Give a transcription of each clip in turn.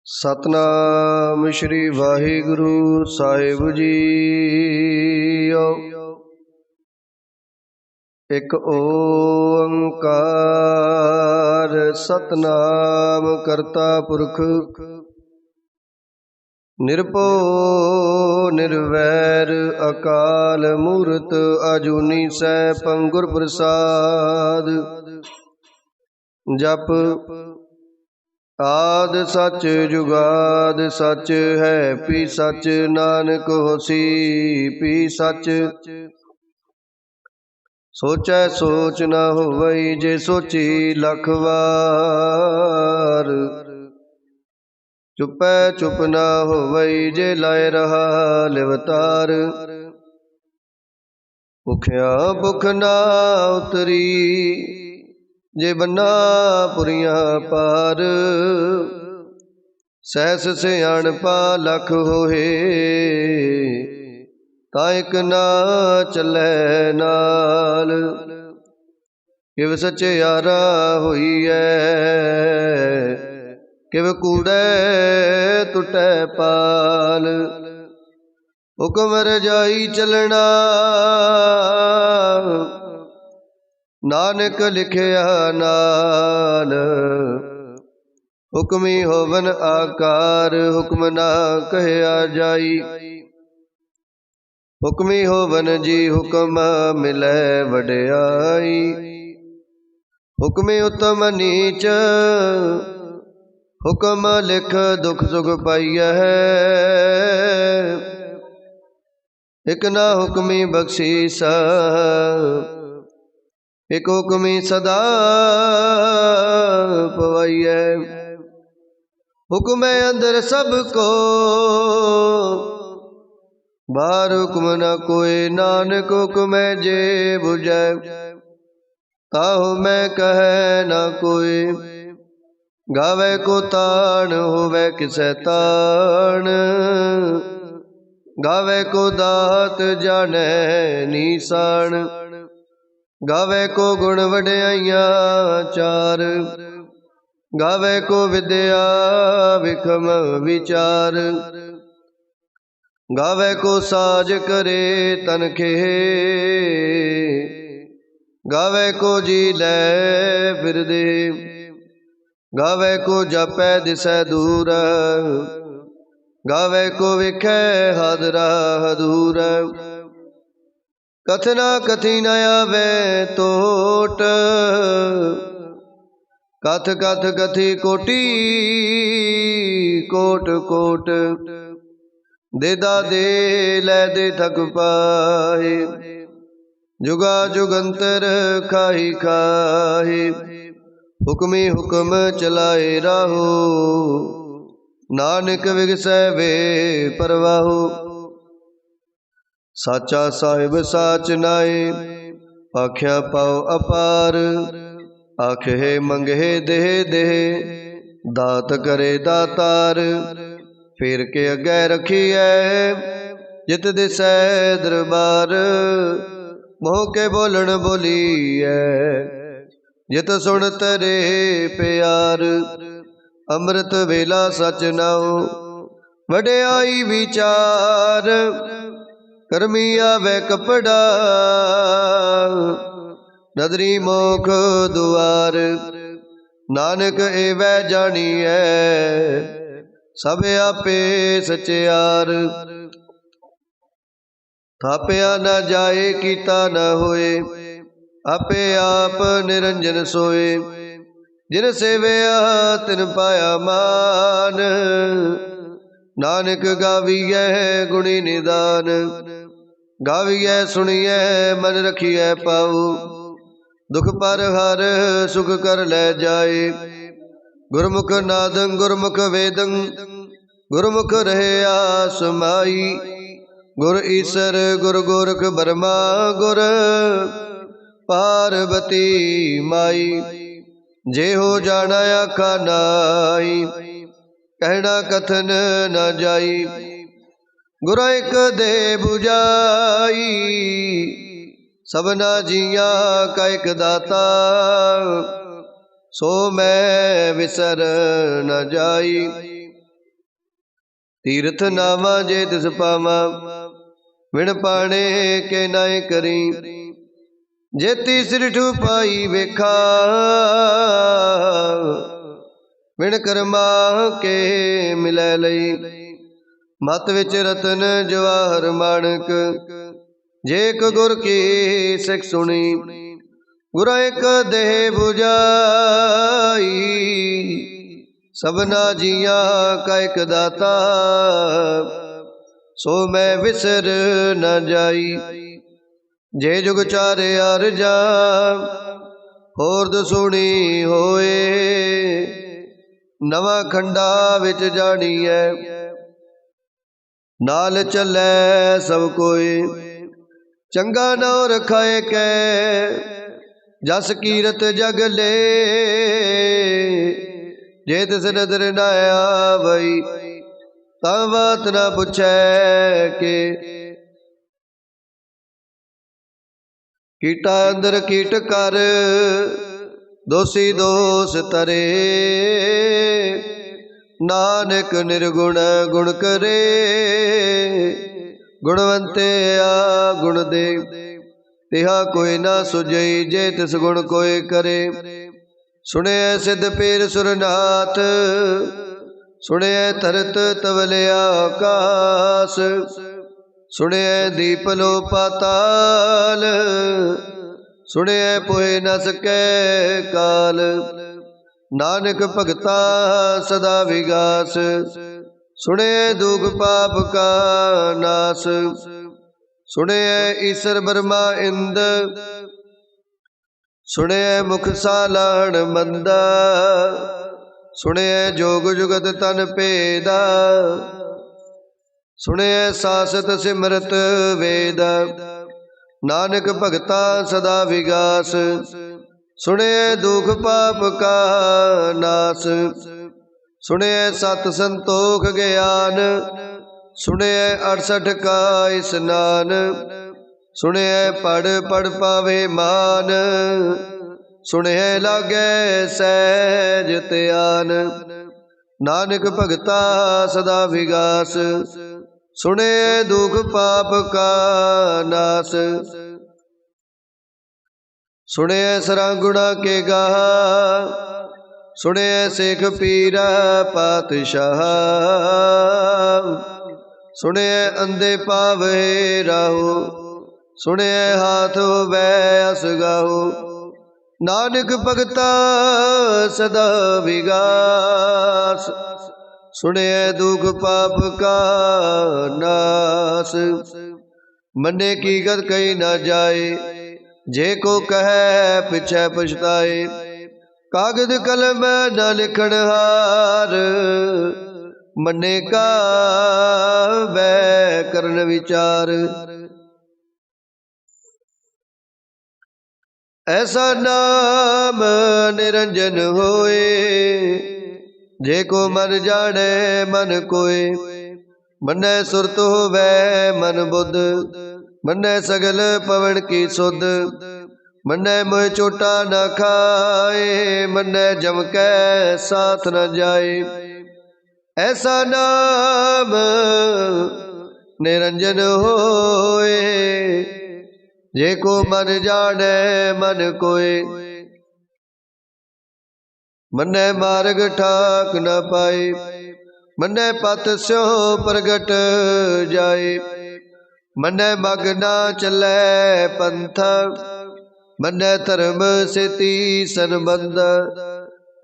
सतनाम श्री वाहिगुरु साहिब जी। एक ओंकार सतनाम करता पुरख निरभउ निर्वैर अकाल मूरत अजूनी सैभं गुर प्रसाद। जप आद सच जुगाद सच है पी सच नानक होसी पी सच। सोचै सोच न होवई जे सोची लख वार। चुपै चुप न होवई जे लाए रहा लिवतार। भुखिया भुख ना उतरी जे बन्ना पुरिया पार। सहस सियाणपा लख होए ता इक ना चलै नाल। किव सचियारा होईऐ किव कूड़ै टुटै पाल। हुक्म रजाई चलना नानक लिखिया नाल। हुक्मी होवन आकार हुक्म ना कहया जाई। हुक्मी होवन जी हुक्म मिलै वड्याई। हुक्मी उत्तम नीच हुक्म लिख दुख सुख पाइयै। इक ना हुक्मी बख्शीसा एक हुक्मी सदा पवाइयै। हुक्म अंदर सबको बाहर हुक्म न कोई। नानक हुक्म जे बुझै ताहु मैं कहे न कोई। गावे को तान होवे किसै तान। गावे को दात जाने नीसान। गावे को गुण वड्याइयां चार। गावे को विद्या विखम विचार। गावे को साज करे तनखे। गावे को जी लै फिर दे। गावे को जापै दिसै दूर। गावे को विखै हादरा हदूर। कथना कथी न आवे तोट। कथ कथ कथी कोटि कोट कोट। देदा दे लै दे थक पाए। जुगा जुगंतर खाही खाही। हुक्मी हुक्म चलाए राहो नानक विगसै वे परवाहो। साचा साहिब साच नाए आख्या पाओ अपार। आखे मंगे देह देह दात करे दातार। फिर के अगे रखिए जित दिसै दरबार। मोह के बोलन बोलीए जित सुन तरे प्यार। अमृत वेला सच नाओ वड्याई विचार। करमी आवे कपड़ा नदरी मोख दुआर। नानक एवै जानिए सब आपे सचियार। थापया न जाए कीता न होए आपे आप निरंजन सोए। जिन सेवया तिन पाया मान। नानक गावीऐ गुणी निदान। गावीऐ सुनिए मन रखिए पाऊ। दुख पर हर सुख कर ले जाए। गुरमुख नादं गुरमुख वेदं गुरमुख रहे आसमाई। गुर ईसर गुर गोरख बर्मा गुर पार्वती माई। जे हो जाना आखा नाई कहना कथन न जाई। गुर एक दे बुझाई सबना जिया का एक दाता। सो मैं विसर न जाई। तीर्थ नामा जे तिस पावा, विण पाणे के नाए करी। जेती सिरठु पाई वेखा, विण कर्मा के मिलै लई। मत विच रतन जवाहर माणक, जे एक गुर की सिख सुनी। गुरा एक देह बुझाई, सबना जिया का एक दाता। सो मैं विसर न जाई, जे जुग चारे अरजा। होरद सुनी होए, नवा खंडा विच जानी है। नाल चलै सब कोई, चंगा नाम रखाए कै। जस कीरत जग ले, जे तिस नदर न आवई। तां बात न पुछै के, कीटा अंदर कीट कर, दोषी दोष तरे। नानक निर्गुण गुण करे, गुणवंते आ गुण दे। तिहा कोई ना सुझई, जे तिस गुण कोई करे। सुने सिद्ध पीर सुरनाथ, सुने धरत तवले आकाश। सुने दीप लो पाताल, सुने पोए न सकै काल। नानक भगता सदा विगास, सुने दुख पाप का नाश। सुने ईश्वर ब्रह्मा इंद, सुने मुख सालान मंदा। सुने जोग जुगत तन पेदा, सुने सासत सिमरत वेद। नानक भगता सदा विगास, सुने दुख पाप का नाश। सुने सत संतोख ज्ञान, सुने 68 का स्नान। सुने पढ़ पढ़ पावे मान, सुने लागे सहज त्यान। नानक भगता सदा विगास, सुने दुख पाप का नाश। सुने सरागुणा के गाहा, सुने शेख पीरा पातशाह। सुने अंधे पावे राहु, सुने हाथ वै असगाहु। नानक भगता सदा विगास, सुने दुख पाप का नाश। मने की गत कही न जाए, जे को कहे पिछे पछताए। कागज कलम न लिखण हार, मने का वै करन विचार। ऐसा नाम निरंजन होए, जे को मन जाने मन कोय। मनै सुरत होवै मन बुध, मनै सगल पवन की सुध। मनै मोह चोटा न खाए, मनै जम कै साथ न जाए। ऐसा नाम निरंजन होए, जे को मन जाने मन कोय। मनै मार्ग ठाक न पाए, मनै पत स्यो प्रगट जाए। मनै मग न चलै पंथ, मनै धर्म सेती संबंध।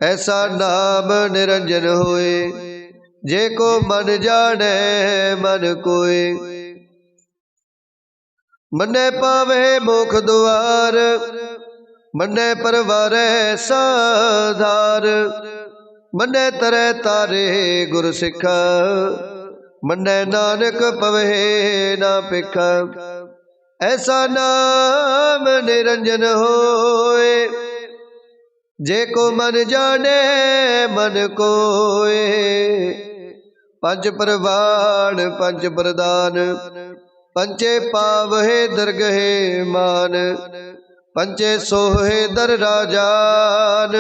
ऐसा नाम निरंजन होए, जे को मन जाने मन कोय। मनै पावे मुख द्वार, मनै परवारै साधार। मनै तरै तारे गुर सिख, मनै नानक पवे ना पिख। ऐसा नाम निरंजन होए, जे को मन जाने मन कोय। पंच परवान पंच प्रदान, पंचे पावहे दरगहे मान। पंचे सोहे दर राजान,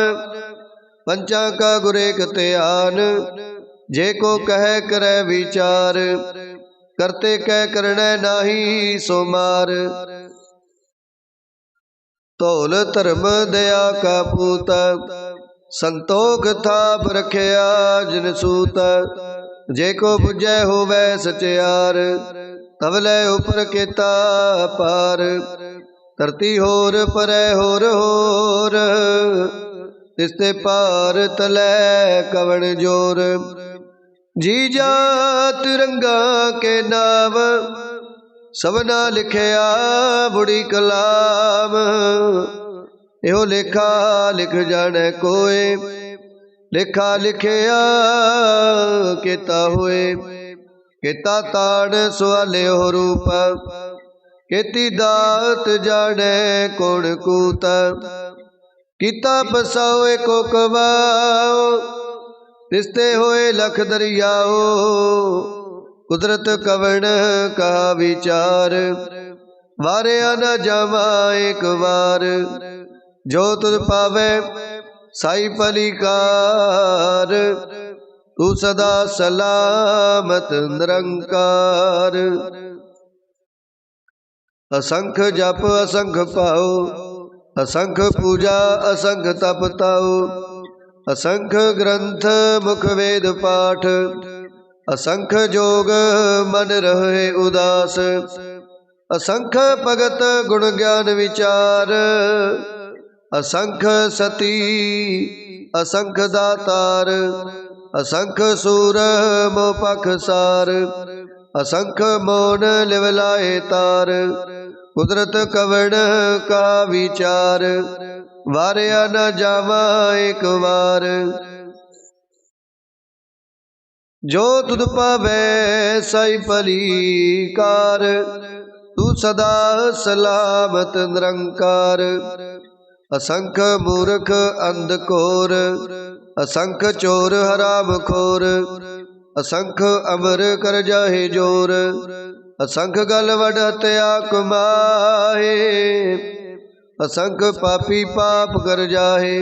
पंचा का गुर एक त्यान। जे को कह करे विचार, करते कह करने नाही सो मार। धौल धर्म दया का पूत, संतोख थाप रखिया जिन सूत। जे को बुझै होवै सचियार, तवलै उपर केता पार। धरती होर परै होर होर, तिसते पार तलै कवण जोर। जी जात रंगा के नाम, सबना लिखिया बुढ़ी कलाम। एहो लेखा लिख जाने कोय, लेखा लिखिया केता होए। केता ताड़ सुआले हो रूप, केती दात जाने कौन कूत। कीता पसाओ को कवाओ, तिसते होए लख दरियाओ। कुदरत कवण का विचार, वारिया न जावा एक बार। जो तुझ पावे साई पलिकार, तू सदा सलामत निरंकार। असंख जप असंख पाओ, असंख पूजा असंख तप ताओ। असंख ग्रंथ मुख वेद पाठ, असंख जोग मन रहे उदास। असंख भगत गुण ज्ञान विचार, असंख सती असंख दातार। असंख सूर मोह पखसार, असंख मौन लिवलाए तार। कुदरत कवण का विचार, वारिया न जावा एक बार। जो तुध पावे साई पलिकार, तू सदा सलामत निरंकार। असंख मूर्ख अंधकोर, असंख चोर हराम खोर। असंख अमर कर जाहे जोर, असंख गल वड हत्या कमाहे। असंख पापी पाप कर जाहे,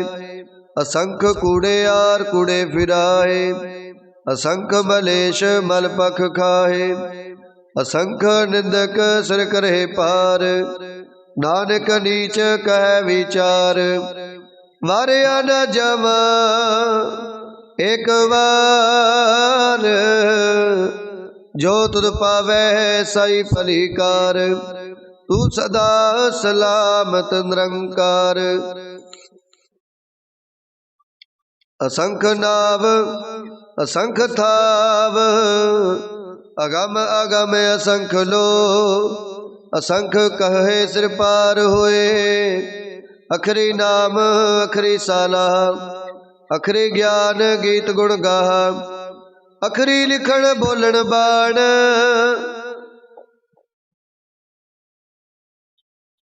असंख कूड़े यार कूड़े फिराहे। असंख मलेश मल पख खाहे, असंख निंदक सिर करे पार। नानक नीच कह विचार, वारिया न जावा एक बार। जो तुध पावे साई पलिकार, तू सदा सलामत निरंकार। असंख नाव असंख थाव, अगम अगम असंख लो। असंख कहे सिर पार होए, अखरी नाम अखरी साला। अखरी ज्ञान गीत गुण गाहा, अखरी लिखण बोलन बाण।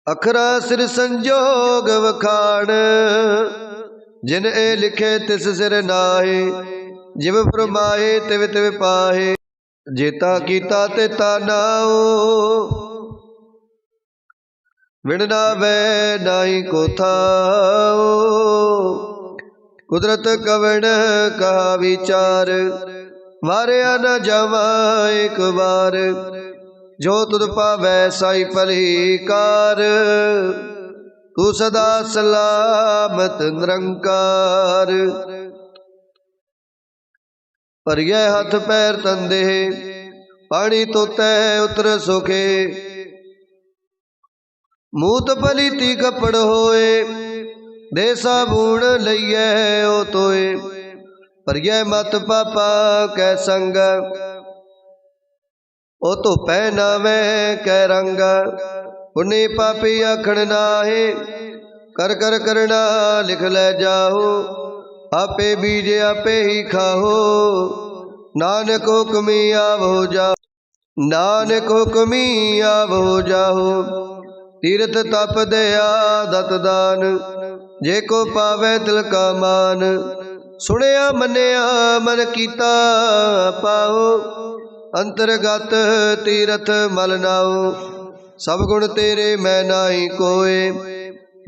अखरा सिर संजोग वखाण, जिन ए लिखे तिस सिर नाहे। जिव फरमाए तिव तिव पाहे, जेता कीता तेता नाओ। विण नावै नाई को थाओ, कुदरत कवण का विचार। वारिया न जावा एक बार, जो तुध पावै साई पलिकार। तू सदा सलामत निरंकार। भरिए हथ पैर तंदे, पानी तोतै उतर सुखे। मूत पलीती कपड़ होए, दे साबून लइए ओ तोए। भरिए मत पापा कै संग, ओ तो पहनावे कै रंग। पुण्य पापी आखण नाहे, कर कर करना लिख ले जाओ। आपे बीज आपे ही खाओ, नानक हुक्मी आवो जाओ। नानक हुक्मी आवो जाओ। तीर्थ तप दया दत दान, जे को पावे तिल का मान। सुनिया मनिया मन कीता पाओ, अंतरगत तीरथ मल नाओ। सब गुण तेरे मैं नाई कोय,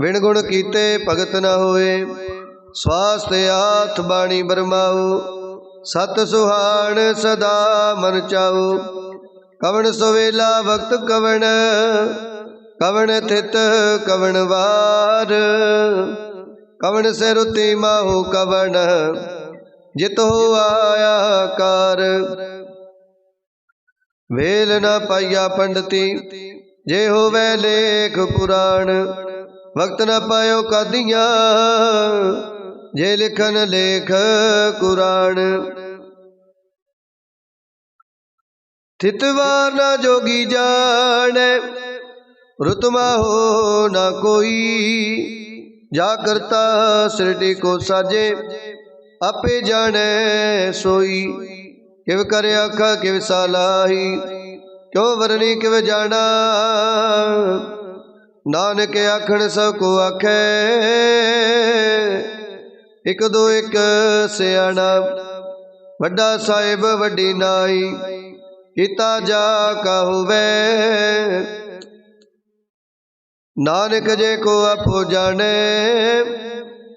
विण गुण कीते भगत न होए। स्वास्थ्य आथ बाणी बरमाओ, सत सुहान सदा मन चाऊ। कवन सुवेला वक्त कवन, कवन थित कवन वार। कवन से रुति माहू कवन, जित हो आया कार। वेल न पाइया पंडिती, जे होवे लेख पुराण। वक्त न पायो कादियां, जे लिखन लेख कुरान। थितवार न जोगी जाने, रुतमा हो न कोई। जा करता सृष्टि को साजे, आपे जाने सोई। किव करे आखा किव सालाही, क्यों वरनी किव जाना। नानक आखण सब को आखे, एक दो एक सियाणा। वड्डा साहिब वड्डी नाई, कीता जा का होवे। नानक जे को आपो जाने,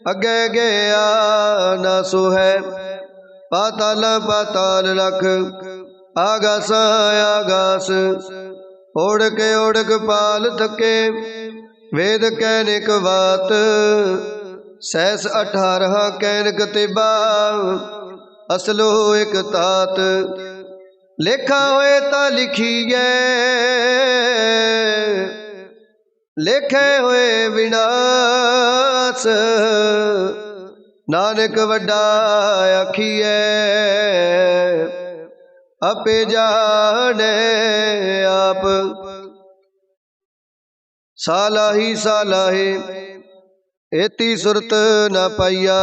अगे गया ना सो है। पाताल पाताल लख, आगास आगास। ओढ़क पाल थके, वेद कैनिक बात। सहस 18 कैनिक तिबा, असलो एक तात। लेखा होए ता लिखीए, लेखे होए विनाश। नानक वड्डा आखिए, आपे जाने आप। सालाही सालाही, एती सुरत न पाइया।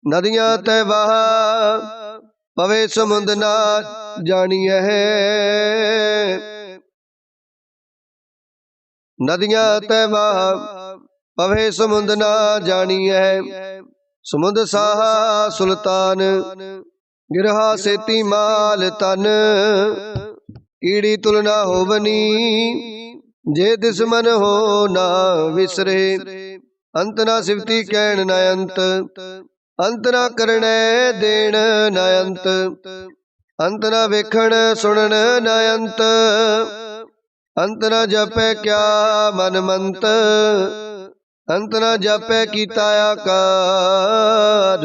नदियां तै बहा, पवे समुंद ना जानिए है। नदियां तै बहा, पवे समुंद ना जानिए है। समुंद साहा सुल्तान, गिरहा सेती माल तन। कीड़ी तुलना होवनी, जे दुश्मन हो ना विसरे। अंत ना सिवती कहन न अंत, अंत ना करने देन न अंत। अंत ना वेखण सुनन न अंत, अंत ना जपे क्या मन मंत। अंत ना जपे कीता आकार,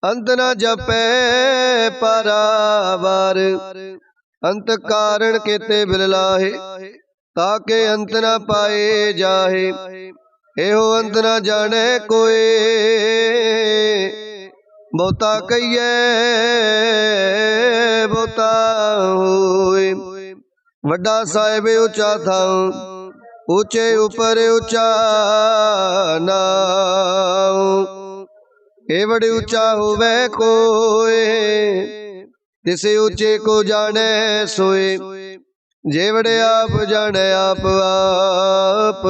अंत न जपे पारावार। अंत कारण केते बिललाहे, ताके अंत न पाए जाहे। एहो अंत न जाने कोई, बहुता कहिए बहुता होए। वड्डा साहिब ऊंचा था, ऊंचे ऊपर ऊंचा नाऊ। एवड़ ऊंचा होवे कोई, तिसे ऊंचे को जाने सोए। जेवड़े आप जाने आप आप,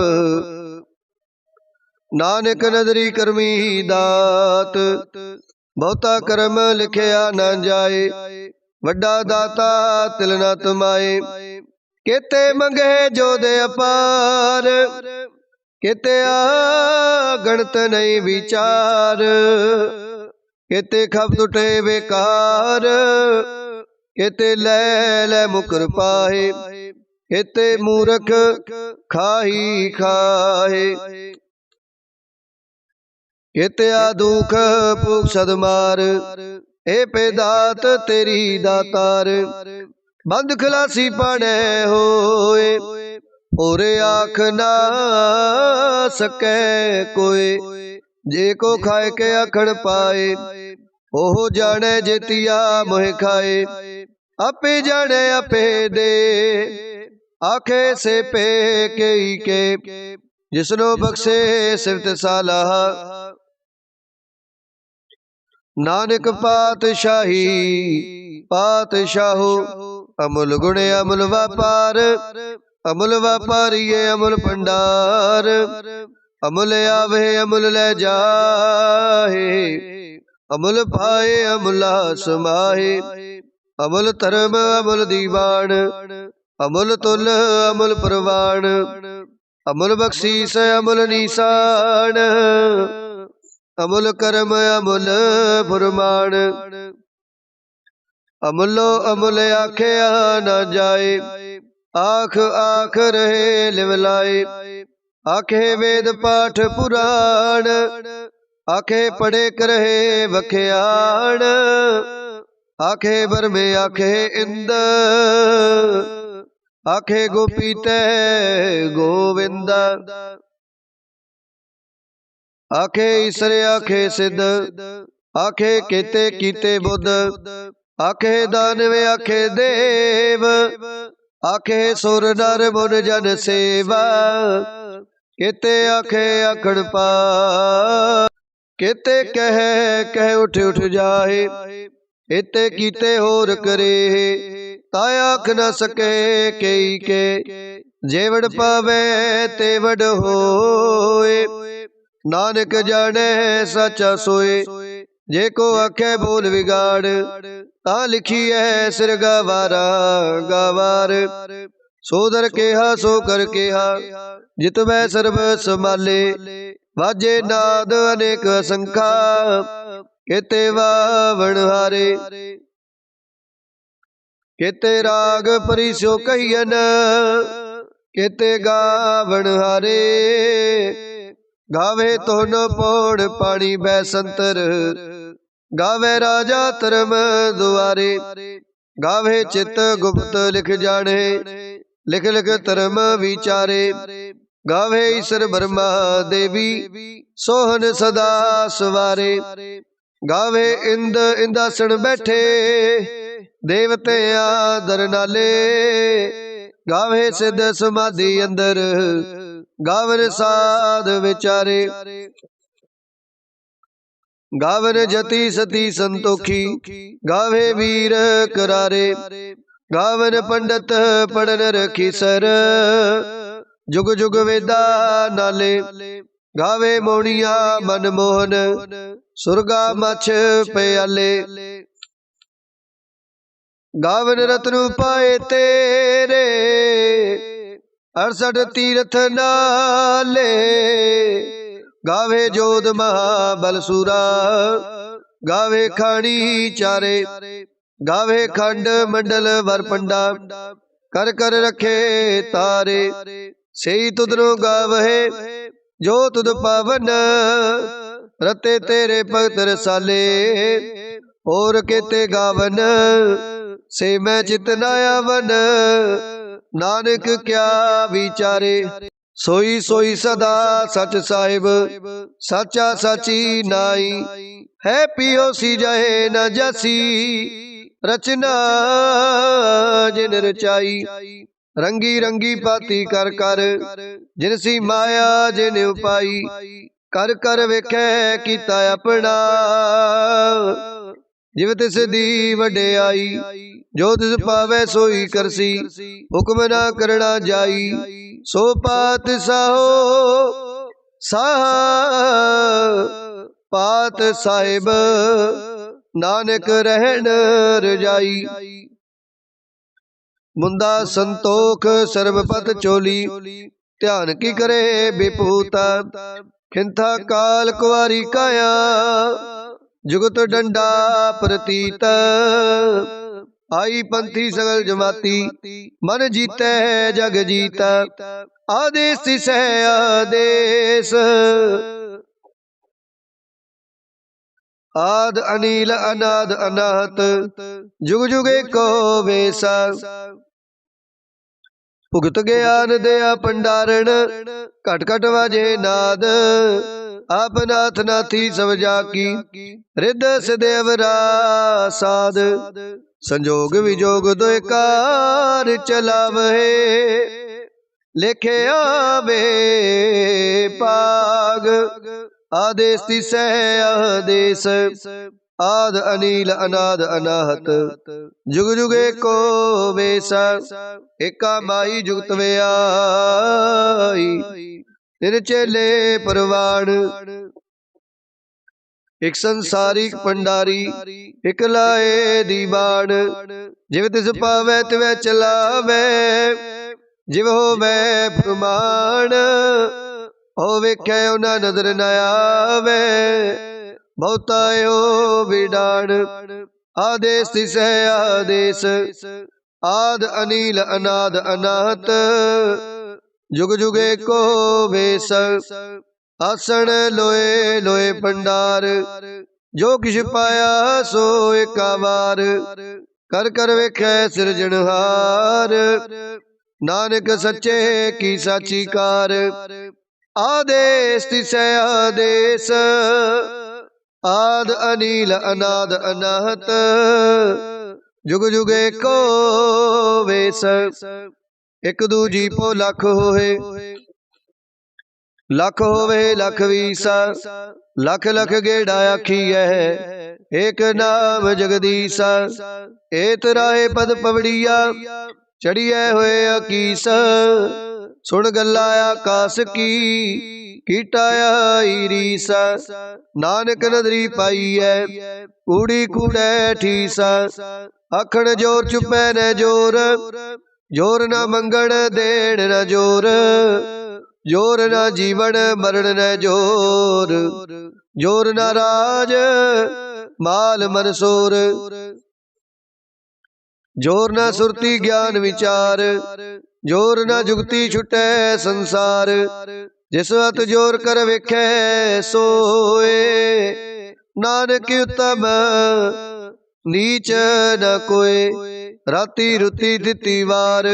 नानक नदरी करमी दात। बहुता कर्म लिखिया न जाए, वड्डा दाता तिल न तुमाए। केते मंगे जो दे अपार, केते गणत नहीं विचार। केते खप टुटे बेकार, केते ले मुकर पाए। केते मूर्ख खाही खाए, केते दुख भूख सदमार। ए पे दात तेरी दातार, बंद खलासी पाने होए। ओरे आख ना सके कोई, जे को खाए के आखड़ पाए। ओहो जाने जेतिया मोह खाए, आपे जाने आपे दे। आखे से पे के जिसनो बख्शे सिफत सालाह। नानक पातशाही पातशाहो, अमुल गुण अमुल व्यापार। अमुल व्यापारिये अमुल भंडार, अमुल आवे अमुल ले जाहे। अमुल पाए अमुल समाहे, अमुल धर्म अमुल दीवान। अमुल तुल अमुल प्रवाण, अमुल बख्शीस अमुल निशान। अमुल कर्म अमुल फुरमान, अमुलो अमुल आखिया न जाए, आख आख रहे लिवलाए। आखे वेद पाठ पुराण, आखे पढ़े करहे बख्याण। आखे बरमे आखे इंद, आखे गोपी तै गोविंद। आखे ईसर आखे सिद्ध, आखे केते कीते बुध। आखे दानव आखे देव, आखे सुर नर मुन जन सेवा। केते आखे आखड़ पा, केते कह कह उठ उठ जाए। इते कीते होर करे, ताया आख न सके कई के। जेवड़ पावे तेवड़ होए, नानक जाने सचा सोए। जे को आखे बोल बिगाड़, ता लिखी है सिर गवारा गवार। सोदर केहा सो कर केहा, जित मैं सर्ब संभाले। वाजे नाद अनेक संखा, केते वावण हारे। केते राग परिस्यो कहियन, केते गावण हारे। गावे तो न पौड़ पानी बैसंतर, गावे राजा धर्म दुआरे। गावे चित गुप्त लिख जाने, लिख लिख धर्म विचारे। गावे ईश्वर ब्रह्मा देवी, सोहन सदा सवारे। गावे इंद इंदासन बैठे, देवते आदर नाले। गावे सिद्ध समाधि अंदर, गावन साध विचारे। गावन जति सती संतोखी, गावे वीर करारे। गावन पंडित पढ़न रखी सर, जुग जुग वेदा नाले। गावे मोनिया मनमोहन, सुरगा मछ प्याले। गावन रत्न पाए तेरे, 68 तीर्थ नाले। गावे जोध महाबल सूरा, गावे खानी चारे। गावे खंड मंडल वर पंडा, कर कर रखे तारे। सेई तुदरो गावहे जो तुद पावन, रते तेरे भगत रसाले। और केते गावन, से मैं चित नायावन। नानक क्या विचारे, सोई सोई सदा सच साहिब। साचा साची नाई, है पियो सी जाए न जासी। रचना जिन रचाई, रंगी रंगी पाती कर कर। जिनसी माया जिन उपाई, कर कर वेखे कीता अपना। जिव तिस दी वड्याई, जो तिस पावे सोई करसी। हुक्म ना करना जाई, सो पात साहो साहा। पात साहिब नानक रहन रजाई। मुंदा संतोख सर्वपत चोली, ध्यान की करे विपूता। खिंथा काल कुआरी काया, जुगत डंडा प्रतीत। आई पंथी सगल जमाती, मन जीते जग जीता। आदेश सह आदेश, आद अनिल अनाद अनाहत। जुग जुगे को वेसा, भुगत ज्ञान दया भंडारण। घट घट वाजे नाद, आप नाथ नाथी सब जाकी। रिद सदैवरा साध, संजोग विजोग दोय कार चलावहे। लेखे आवे पाग, आदेश तिसै आदेश। आद अनिल अनाद अनाहत, जुग जुगे को वेसा। एका माई जुगत व्याई, तिन चेले परवान। एक संसारिक पंडारी, एक लाए दीवान। जिव तिस पावै तिवै चलावै, जिव होवै फरमान। हो वेख्या उना नजर न आवे, बहुतायो विडान। आदेश तिसै आदेश, आद अनील अनाद अनाहत, जुग जुग एको भेस, आसन लोए लोए भंडार, जो किछ पाया सो एका बार, कर कर वेखै सिरजनहार, नानक सच्चे की साची कार। आदेश तिसै आदेश, आद अनील अनाद अनाहत, जुग जुग एको वेस, एक दूजी पो लख होए, लख होवे लख वीसा, लख लख गेड़ा आखिए, एक नाम जगदीसा, एत राहे पद पवड़िया, चढ़िए हुए अकीस, सुन गल्ला आकाश की, कीटाया ईरीसा, नानक नदरी पाई है, कूड़ी कूड़े ठीसा, आखण जोर चुपै न जोर, जोर न मंगण देण न जोर, जोर न जीवन मरण न जोर, जोर न राज माल मनसोर, जोर न सुरती ज्ञान विचार, जोर न जुगती छुटै संसार, जिस अत जोर कर वेखै सोए, नानक उत्तम नीच न कोय, राती रुती दिती वार,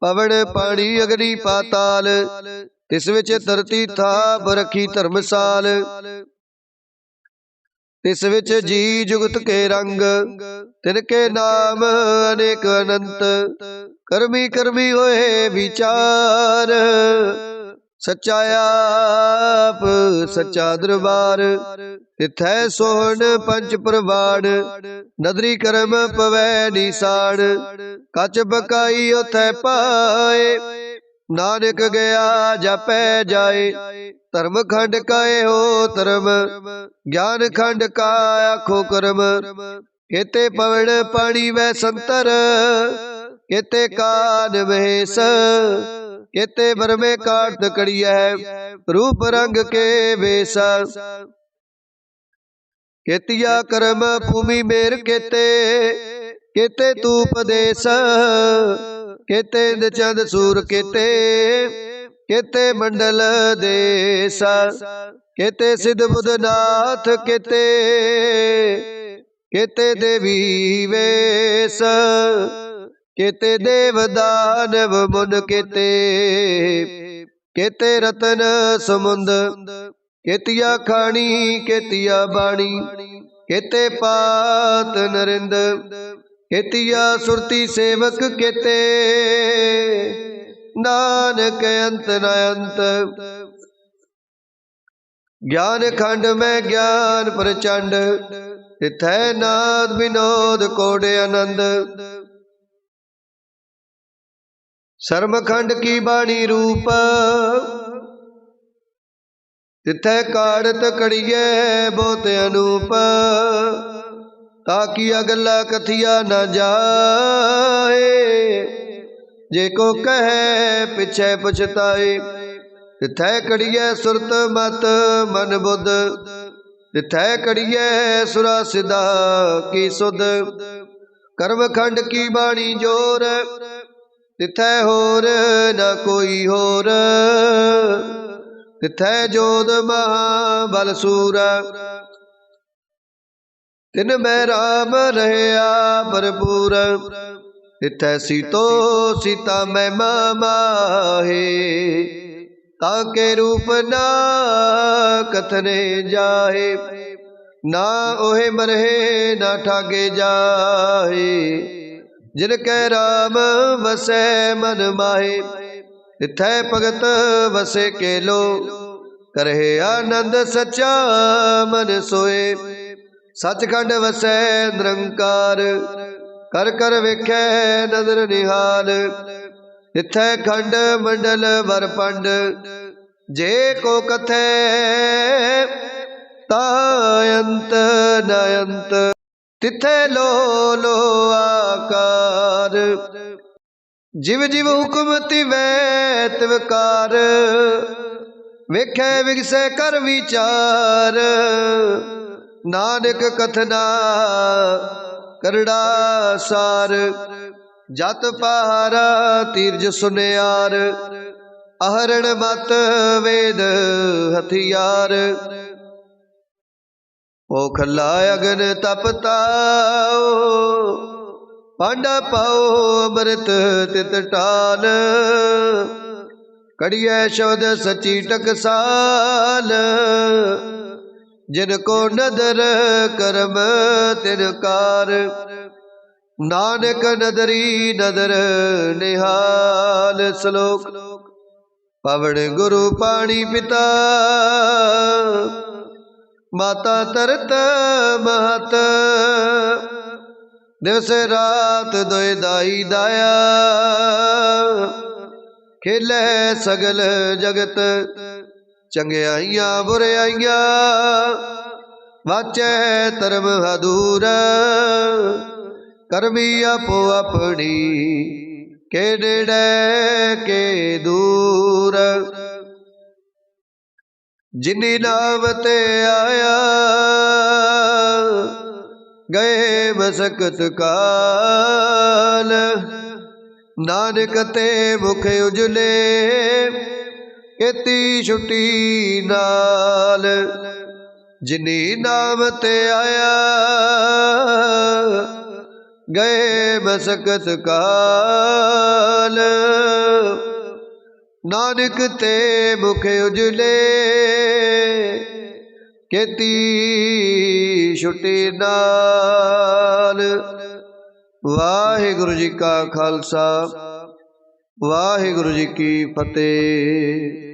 पवन पानी अग्नि पाताल, तिस विच धरती थाप रखी धर्मसाल, तिस विच जी जुगत के रंग, तिनके नाम अनेक अनंत, करमी करमी होए विचार, सच्चा आप सच्चा दरबार, तिथै सोहन पंच प्रवाण, नदरी करम पवै निशान, कच बकाई उथै पाए, नानक गया जापै जाए, धर्म खंड काए हो धर्म, ज्ञान खंड का आखो कर्म, केते पवन पानी वै संतर, केते कान महेश, केते बरमे काट कड़िया, रूप रंग के बेसा, केतिया करम भूमि मेर केते, केते तूप देश, केते चंद सूर केते, केते मंडल देसा, केते सिद्ध बुध नाथ केते, केते देवी वेश, केते देव दानव मुन केते, केते रतन समुंद, केतिया खानी केतिया बाणी, केते पात नरिंद, केतिया सुरती सेवक केते, नानक अंत न अंत, ज्ञान खंड में ज्ञान प्रचंड, तिथै नाद विनोद कोडे आनंद, शर्म खंड की बाणी रूप, तिथै काड़त कड़िए बहुत अनूप, ताकिया गल्ला कथिया न जाए, जे को कहे पिछे पछताए, तिथै कड़िए सुरत मत मन बुध, तिथै कड़िए सुरा सिदा की सुध, कर्म खंड की बाणी जोर, तिथै होर न कोई होर, तिथै जोध महाबल सूर, तिन में राम रहया भरपूर, तिथै सीतो सीता में माहे, ताके रूप ना कथने जाहे, ना ओहे मरहे ना ठागे जाहे, जिनके राम वसै मन माहे, तिथै भगत वसे केलो, करहे आनंद सच्चा मन सोए, सचखंड वसै निरंकार, कर कर वेखै नदर निहाल, तिथै खंड मंडल वर पंड, जे को कथै ता अंत न अंत, तिथै लो लो आकार, जिव जिव हुक्म तिवै तिवकार, वेखै विगसै कर विचार, नानक कथना करड़ा सार जत पहारा तीरज सुनियार आहरण मत वेद हथियार ओ खला अगन तपताओ पांडा पाओ अमृत तित टाल कड़िया शब्द सची टकसाल जिनको नदर करम तिनकार नानक नदरी नदर निहाल श्लोक पवन गुरु पाणी पिता माता तरत महत दिवस रात दोए दाई दाया खेले सगल जगत चंगियाइया बुराइया वाचे धर्म हदूर करमी आपो अपनी के नेड़े के दूर जिनी नाम ते आया गए मसकत काल नानक ते मुख उजले केती छुट्टी नाल जिनी नाम ते आया गए मसकत काल नानक ते मुख उजले केती छुट्टी नाल। वाहिगुरु जी का खालसा वाहिगुरु जी की फतेह।